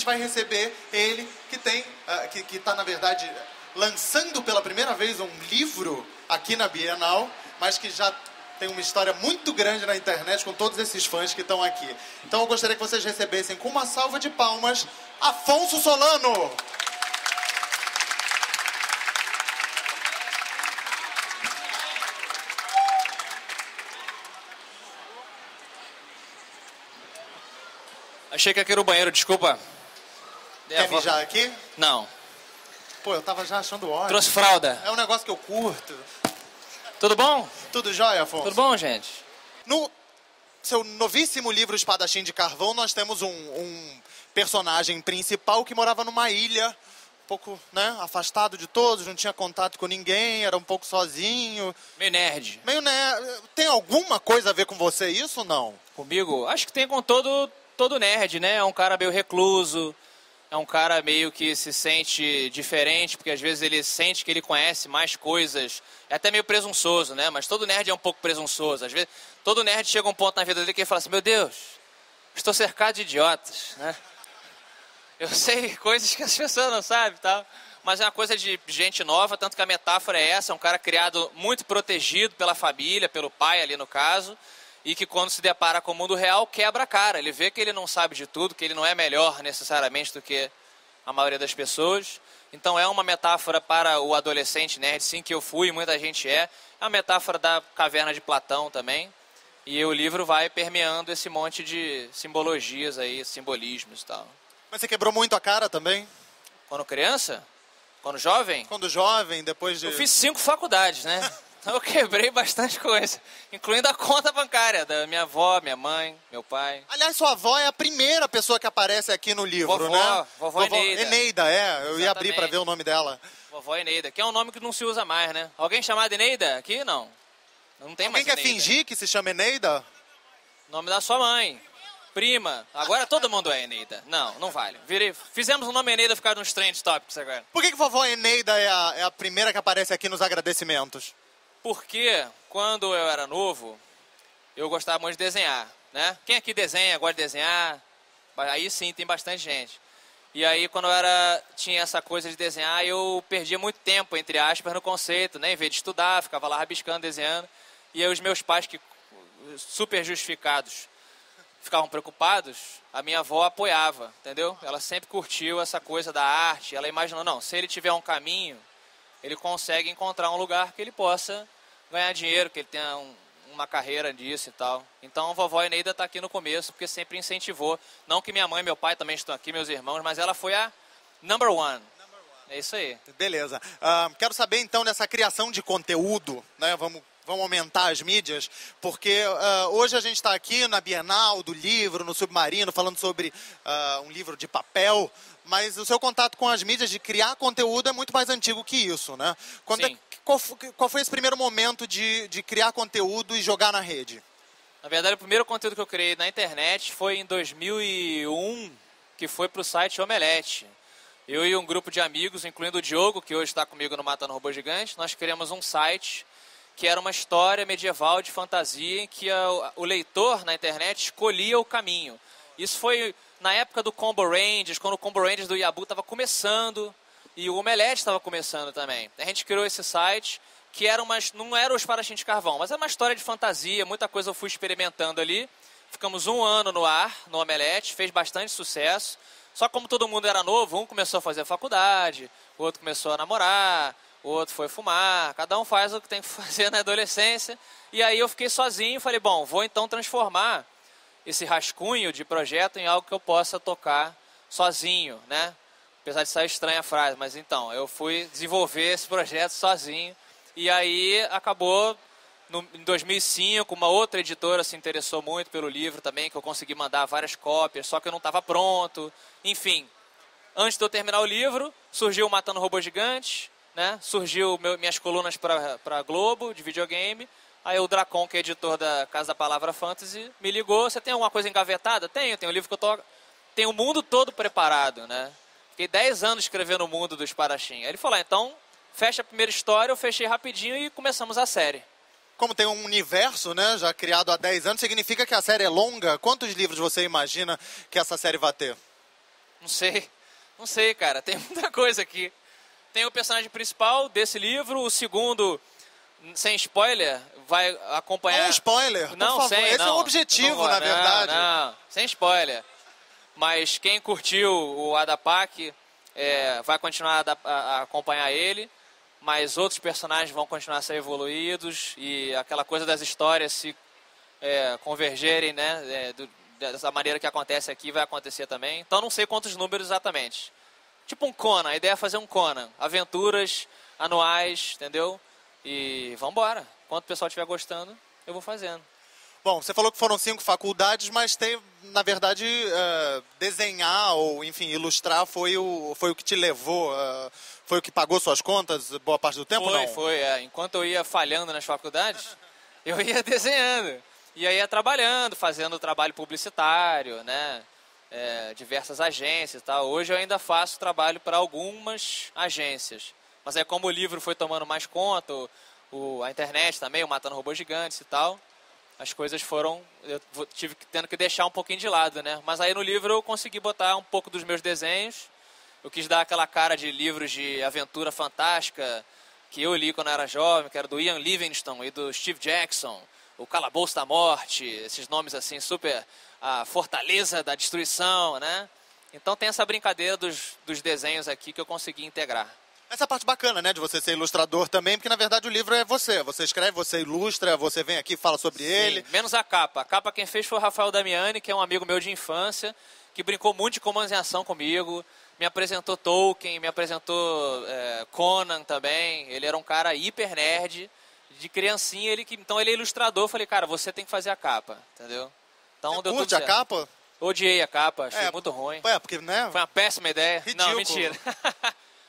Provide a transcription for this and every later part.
vai receber ele, que está, na verdade, lançando pela primeira vez um livro aqui na Bienal, mas que já tem uma história muito grande na internet com todos esses fãs que estão aqui. Então eu gostaria que vocês recebessem com uma salva de palmas Afonso Solano. Achei que aqui era o banheiro, desculpa. Quer mijar aqui? Não. Pô, eu tava já achando ótimo. Trouxe fralda. É um negócio que eu curto. Tudo bom? Tudo jóia, Afonso? Tudo bom, gente? No seu novíssimo livro Espadachim de Carvão, nós temos um personagem principal que morava numa ilha, um pouco, né, afastado de todos, não tinha contato com ninguém, era um pouco sozinho. Meio nerd. Meio nerd. Tem alguma coisa a ver com você isso ou não? Comigo? Acho que tem com todo nerd, né? É um cara meio recluso, é um cara meio que se sente diferente, porque às vezes ele sente que ele conhece mais coisas. É até meio presunçoso, né? Mas todo nerd é um pouco presunçoso. Às vezes, todo nerd chega a um ponto na vida dele que ele fala assim, meu Deus, estou cercado de idiotas, né? Eu sei coisas que as pessoas não sabem e tal. Mas é uma coisa de gente nova, tanto que a metáfora é essa, é um cara criado muito protegido pela família, pelo pai ali no caso, e que quando se depara com o mundo real, quebra a cara. Ele vê que ele não sabe de tudo, que ele não é melhor necessariamente do que a maioria das pessoas. Então é uma metáfora para o adolescente nerd, sim, que eu fui, muita gente é. É uma metáfora da caverna de Platão também. E o livro vai permeando esse monte de simbologias aí, simbolismos e tal. Mas você quebrou muito a cara também? Quando criança? Quando jovem? Quando jovem, depois de... Eu fiz 5 faculdades, né? Então eu quebrei bastante coisa, incluindo a conta bancária da minha avó, minha mãe, meu pai. Aliás, sua avó é a primeira pessoa que aparece aqui no livro, vovó, né? Vovó Eneida. Eneida, eu Exatamente. Ia abrir para ver o nome dela. Vovó Eneida, que é um nome que não se usa mais, né? Alguém chamado Eneida aqui? Não. Não tem mais Alguém quer Eneida. fingir que se chama Eneida? Nome da sua mãe. Prima. Agora todo mundo é Eneida. Não vale. Fizemos o nome Eneida ficar nos trend topics agora. Por que vovó Eneida é a primeira que aparece aqui nos agradecimentos? Porque quando eu era novo, eu gostava muito de desenhar, né? Quem aqui desenha, gosta de desenhar? Aí sim, tem bastante gente. E aí, quando tinha essa coisa de desenhar, eu perdia muito tempo, entre aspas, no conceito, né? Em vez de estudar, ficava lá rabiscando, desenhando. E aí os meus pais, que super justificados, ficavam preocupados, a minha avó apoiava, entendeu? Ela sempre curtiu essa coisa da arte, ela imaginou, não, se ele tiver um caminho, ele consegue encontrar um lugar que ele possa ganhar dinheiro, que ele tenha uma carreira disso e tal. Então a vovó Eneida está aqui no começo, porque sempre incentivou. Não que minha mãe e meu pai também estão aqui, meus irmãos, mas ela foi a number one. É isso aí. Beleza. Quero saber então dessa criação de conteúdo, né? Vamos aumentar as mídias, porque hoje a gente está aqui na Bienal do livro, no Submarino, falando sobre um livro de papel, mas o seu contato com as mídias de criar conteúdo é muito mais antigo que isso, né? Sim. Qual foi esse primeiro momento de criar conteúdo e jogar na rede? Na verdade, o primeiro conteúdo que eu criei na internet foi em 2001, que foi para o site Omelete. Eu e um grupo de amigos, incluindo o Diogo, que hoje está comigo no Matando Robô Gigante, nós criamos um site que era uma história medieval de fantasia em que o leitor na internet escolhia o caminho. Isso foi na época do Combo Rangers, quando o Combo Rangers do Yabu estava começando e o Omelete estava começando também. A gente criou esse site que não era o Espadachim de Carvão, mas era uma história de fantasia, muita coisa eu fui experimentando ali. Ficamos 1 ano no ar, no Omelete, fez bastante sucesso. Só como todo mundo era novo, um começou a fazer faculdade, o outro começou a namorar, o outro foi fumar, cada um faz o que tem que fazer na adolescência. E aí eu fiquei sozinho e falei, bom, vou então transformar esse rascunho de projeto em algo que eu possa tocar sozinho, né? Apesar de sair estranha a frase, mas então, eu fui desenvolver esse projeto sozinho. E aí acabou, em 2005, uma outra editora se interessou muito pelo livro também, que eu consegui mandar várias cópias, só que eu não estava pronto. Enfim, antes de eu terminar o livro, surgiu o Matando Robô Gigante, né? Surgiu minhas colunas para Globo, de videogame. Aí o Dracon, que é editor da Casa da Palavra Fantasy, me ligou, você tem alguma coisa engavetada? Tenho um livro que eu tô... Tem o mundo todo preparado, né? Fiquei 10 anos escrevendo o mundo do Espadachim. Aí ele falou, então, fecha a primeira história, eu fechei rapidinho e começamos a série. Como tem um universo, né, já criado há 10 anos, significa que a série é longa? Quantos livros você imagina que essa série vai ter? Não sei, cara. Tem muita coisa aqui. Tem o personagem principal desse livro, o segundo, sem spoiler, vai acompanhar... Não spoiler, por não, favor. sem, Esse não, é o objetivo, na verdade. Não, sem spoiler. Mas quem curtiu o Adapak vai continuar a acompanhar ele, mas outros personagens vão continuar a ser evoluídos e aquela coisa das histórias se convergerem, né, dessa maneira que acontece aqui vai acontecer também. Então não sei quantos números exatamente. Tipo um Conan, a ideia é fazer um Conan. Aventuras anuais, entendeu? E vambora. Enquanto o pessoal estiver gostando, eu vou fazendo. Bom, você falou que foram 5 faculdades, mas tem, na verdade, desenhar ou, enfim, ilustrar foi o que te levou, foi o que pagou suas contas boa parte do tempo, não? Foi. Enquanto eu ia falhando nas faculdades, eu ia desenhando. E aí ia trabalhando, fazendo trabalho publicitário, né? Diversas agências e tal. Hoje eu ainda faço trabalho para algumas agências. Mas aí como o livro foi tomando mais conta, a internet também, o Matando Robôs Gigantes e tal, as coisas eu tive tendo que deixar um pouquinho de lado, né? Mas aí no livro eu consegui botar um pouco dos meus desenhos. Eu quis dar aquela cara de livros de aventura fantástica que eu li quando eu era jovem, que era do Ian Livingstone e do Steve Jackson, o Calabouço da Morte, esses nomes assim super... a Fortaleza da Destruição, né? Então tem essa brincadeira dos desenhos aqui que eu consegui integrar. Essa é a parte bacana, né, de você ser ilustrador também, porque na verdade o livro é você. Você escreve, você ilustra, você vem aqui e fala sobre ele. Menos a capa. A capa quem fez foi o Rafael Damiani, que é um amigo meu de infância, que brincou muito de comandos em ação comigo, me apresentou Tolkien, me apresentou Conan também. Ele era um cara hiper nerd, de criancinha, então ele é ilustrador. Eu falei, cara, você tem que fazer a capa, entendeu? Então, você deu curte tudo a capa? Odiei a capa, achei muito ruim. Porque, né? Foi uma péssima ideia. Ridículo. Não, mentira.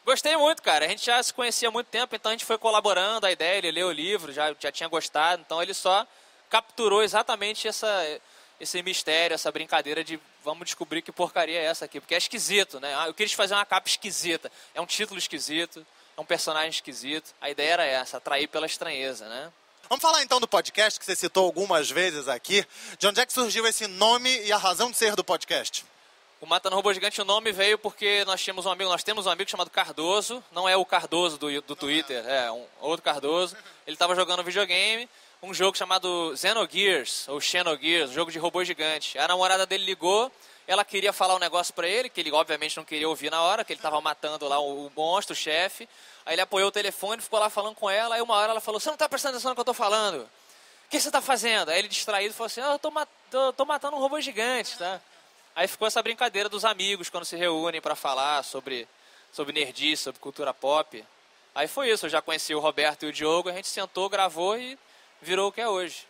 Gostei muito, cara. A gente já se conhecia há muito tempo, então a gente foi colaborando a ideia, ele leu o livro, já tinha gostado, então ele só capturou exatamente esse mistério, essa brincadeira de vamos descobrir que porcaria é essa aqui, porque é esquisito, né? Eu queria fazer uma capa esquisita, é um título esquisito, é um personagem esquisito. A ideia era essa, atrair pela estranheza, né? Vamos falar então do podcast, que você citou algumas vezes aqui. De onde é que surgiu esse nome e a razão de ser do podcast? O Matando Robô Gigante, o nome veio porque nós temos um amigo chamado Cardoso, não é o Cardoso do Twitter, é um outro Cardoso. Ele estava jogando videogame, um jogo chamado Xenogears, ou Xenogears, um jogo de robô gigante. A namorada dele ligou, ela queria falar um negócio pra ele, que ele obviamente não queria ouvir na hora, que ele estava matando lá o monstro, o chefe. Aí ele apoiou o telefone, ficou lá falando com ela, aí uma hora ela falou, você não está prestando atenção no que eu estou falando? O que você está fazendo? Aí ele distraído falou assim, eu tô matando um robô gigante, tá? Aí ficou essa brincadeira dos amigos quando se reúnem para falar sobre nerdice, sobre cultura pop. Aí foi isso, eu já conheci o Roberto e o Diogo, a gente sentou, gravou e virou o que é hoje.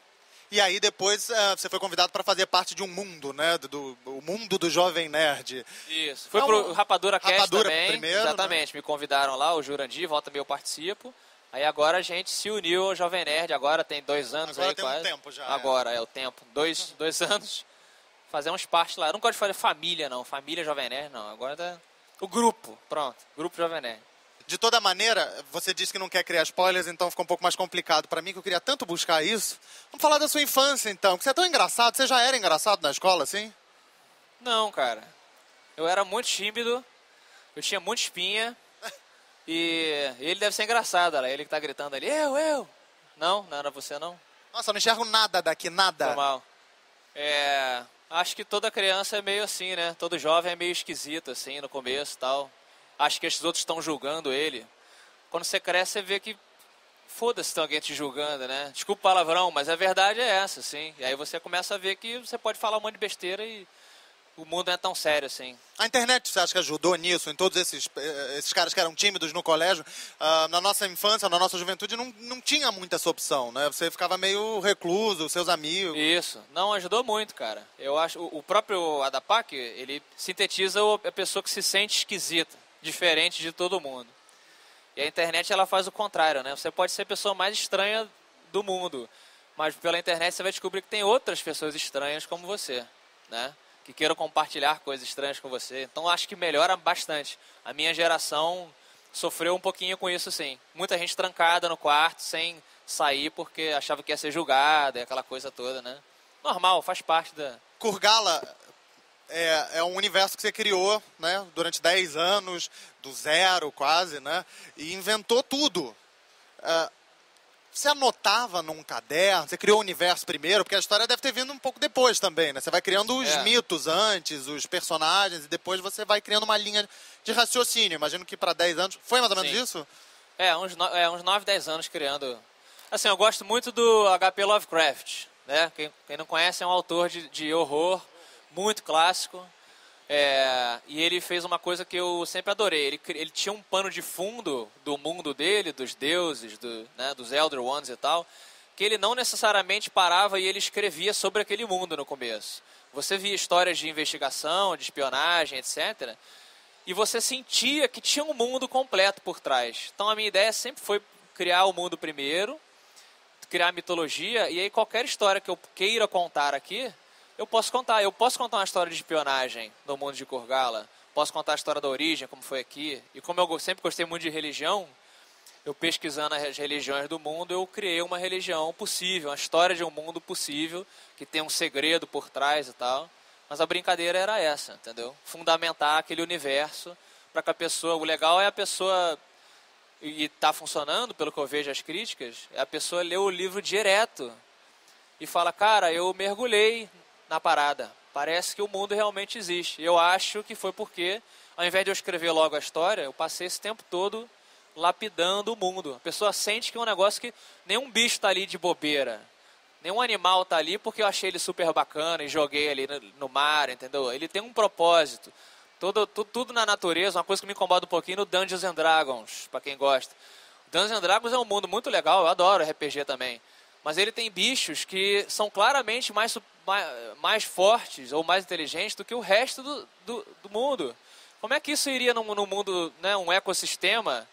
E aí depois você foi convidado para fazer parte de um mundo, né? O mundo do Jovem Nerd. Isso. Foi pro Rapadura Cast também. Primeiro, exatamente. Né? Me convidaram lá, o Jurandir, volta meio eu participo. Aí agora a gente se uniu ao Jovem Nerd, agora tem 2 anos agora aí tem quase. Um tempo já. Agora é o tempo. 2 anos. Fazemos parte lá. Eu não gosto de fazer família, não. Família Jovem Nerd, não. Agora tá o grupo. Pronto. Grupo Jovem Nerd. De toda maneira, você disse que não quer criar spoilers, então ficou um pouco mais complicado para mim, que eu queria tanto buscar isso. Vamos falar da sua infância, então. Que você é tão engraçado. Você já era engraçado na escola, assim? Não, cara. Eu era muito tímido. Eu tinha muita espinha. E ele deve ser engraçado, olha. Ele que tá gritando ali. Eu. Não era você, não? Nossa, eu não enxergo nada daqui, nada. Foi mal. Acho que toda criança é meio assim, né? Todo jovem é meio esquisito, assim, no começo e tal. Acho que esses outros estão julgando ele. Quando você cresce, você vê que foda-se se tem alguém te julgando, né? Desculpa o palavrão, mas a verdade é essa, assim. E aí você começa a ver que você pode falar um monte de besteira e o mundo não é tão sério, assim. A internet, você acha que ajudou nisso? Em todos esses caras que eram tímidos no colégio? Na nossa infância, na nossa juventude, não tinha muita essa opção, né? Você ficava meio recluso, seus amigos. Isso. Não, ajudou muito, cara. Eu acho... O próprio Adapak, ele sintetiza a pessoa que se sente esquisita, diferente de todo mundo. E a internet, ela faz o contrário, né? Você pode ser a pessoa mais estranha do mundo, mas pela internet você vai descobrir que tem outras pessoas estranhas como você, né? Que queiram compartilhar coisas estranhas com você. Então acho que melhora bastante. A minha geração sofreu um pouquinho com isso, sim. Muita gente trancada no quarto, sem sair, porque achava que ia ser julgada, e aquela coisa toda, né? Normal, faz parte da... Kurgala é um universo que você criou, né, durante 10 anos, do zero quase, né, e inventou tudo. Você anotava num caderno, você criou o universo primeiro, porque a história deve ter vindo um pouco depois também, né? Você vai criando os mitos antes, os personagens, e depois você vai criando uma linha de raciocínio. Imagino que para 10 anos... Foi mais ou menos isso? Uns 9, 10 anos criando. Assim, eu gosto muito do H.P. Lovecraft, né? Quem não conhece é um autor de horror muito clássico. E ele fez uma coisa que eu sempre adorei. Ele tinha um pano de fundo do mundo dele, dos deuses, dos Elder Ones e tal, que ele não necessariamente parava e ele escrevia sobre aquele mundo no começo. Você via histórias de investigação, de espionagem, etc., e você sentia que tinha um mundo completo por trás. Então a minha ideia sempre foi criar o mundo primeiro, criar a mitologia, e aí qualquer história que eu queira contar aqui, eu posso contar. Eu posso contar uma história de espionagem no mundo de Kurgala, posso contar a história da origem, como foi aqui, e como eu sempre gostei muito de religião, eu pesquisando as religiões do mundo, eu criei uma religião possível, uma história de um mundo possível, que tem um segredo por trás e tal. Mas a brincadeira era essa, entendeu? Fundamentar aquele universo para que a pessoa... O legal é a pessoa... E está funcionando, pelo que eu vejo as críticas, é a pessoa ler o livro direto e fala, cara, eu mergulhei na parada. Parece que o mundo realmente existe. Eu acho que foi porque, ao invés de eu escrever logo a história, eu passei esse tempo todo lapidando o mundo. A pessoa sente que é um negócio que nenhum bicho está ali de bobeira. Nenhum animal está ali porque eu achei ele super bacana e joguei ali no mar, entendeu? Ele tem um propósito. Tudo na natureza, uma coisa que me incomoda um pouquinho no Dungeons and Dragons, para quem gosta. Dungeons and Dragons é um mundo muito legal, eu adoro RPG também. Mas ele tem bichos que são claramente mais fortes ou mais inteligentes do que o resto do mundo. Como é que isso iria no mundo, né, um ecossistema?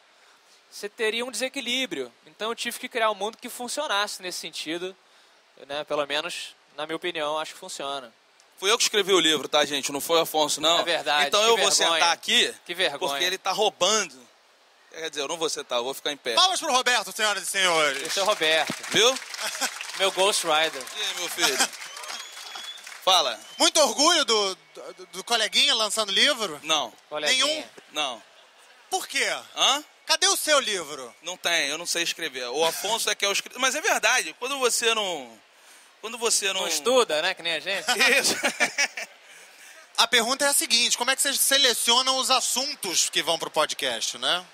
Você teria um desequilíbrio. Então eu tive que criar um mundo que funcionasse nesse sentido. Né, pelo menos, na minha opinião, acho que funciona. Fui eu que escrevi o livro, tá, gente? Não foi o Afonso, não. É verdade. Então eu vou sentar aqui, que vergonha, porque ele tá roubando. Quer dizer, eu não vou sentar, eu vou ficar em pé. Palmas pro Roberto, senhoras e senhores. Esse é o Roberto. Viu? Meu Ghost Rider. E aí, meu filho? Fala. Muito orgulho do coleguinha lançando livro? Não. Coleguinha. Nenhum? Não. Por quê? Hã? Cadê o seu livro? Não tem, eu não sei escrever. O Afonso é que é o escritor. Mas é verdade, quando você não estuda, né? Que nem a gente. Isso. A pergunta é a seguinte, como é que vocês selecionam os assuntos que vão pro podcast, né?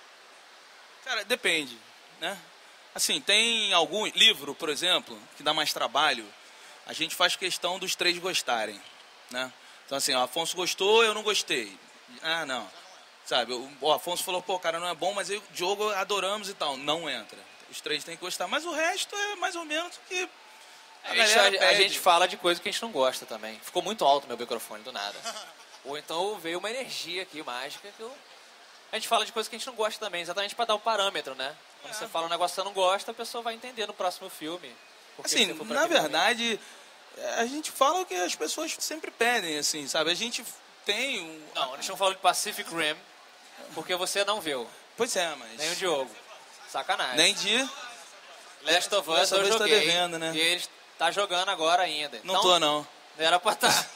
Cara, depende, né? Assim, tem algum livro, por exemplo, que dá mais trabalho, a gente faz questão dos 3 gostarem, né? Então assim, o Afonso gostou, eu não gostei. Ah, não. Sabe, o Afonso falou, pô, cara, não é bom, mas eu, o Diogo adoramos e tal. Não entra. Os 3 têm que gostar. Mas o resto é mais ou menos o que a gente fala de coisa que a gente não gosta também. Ficou muito alto meu microfone, do nada. Ou então veio uma energia aqui, mágica, que a gente fala de coisa que a gente não gosta também, exatamente para dar o parâmetro, né? Quando você fala um negócio que você não gosta, a pessoa vai entender no próximo filme. Assim, na verdade, a gente fala o que as pessoas sempre pedem, assim, sabe? A gente tem um... Não, a gente não falou de Pacific Rim, porque você não viu. Pois é, mas... Nem o Diogo. Sacanagem. Nem de... Last of Us eu joguei. Tá devendo, né? E ele tá jogando agora ainda. Não tô, não. Era pra estar.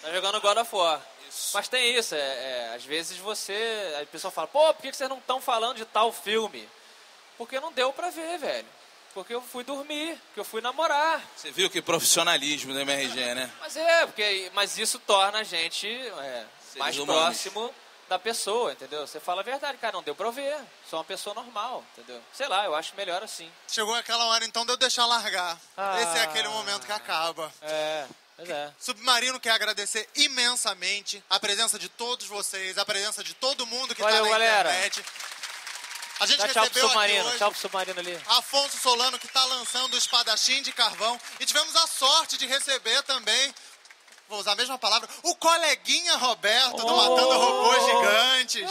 Tá jogando God of War. Isso. Mas tem isso, às vezes a pessoa fala, pô, por que vocês não estão falando de tal filme? Porque não deu pra ver, velho. Porque eu fui dormir, porque eu fui namorar. Você viu que profissionalismo da MRG, né? Mas isso torna a gente mais próximo da pessoa, entendeu? Você fala a verdade, cara, não deu pra ver. Sou uma pessoa normal, entendeu? Sei lá, eu acho melhor assim. Chegou aquela hora, então, de eu deixar largar. Esse é aquele momento que acaba. Pois é. Submarino quer agradecer imensamente a presença de todos vocês, a presença de todo mundo que Valeu, tá na galera. internet. A gente Dá recebeu tchau pro Submarino, aqui hoje tchau pro Submarino ali. Afonso Solano, que está lançando o Espadachim de Carvão. E tivemos a sorte de receber também, vou usar a mesma palavra, o coleguinha Roberto do Matando Robôs Gigantes.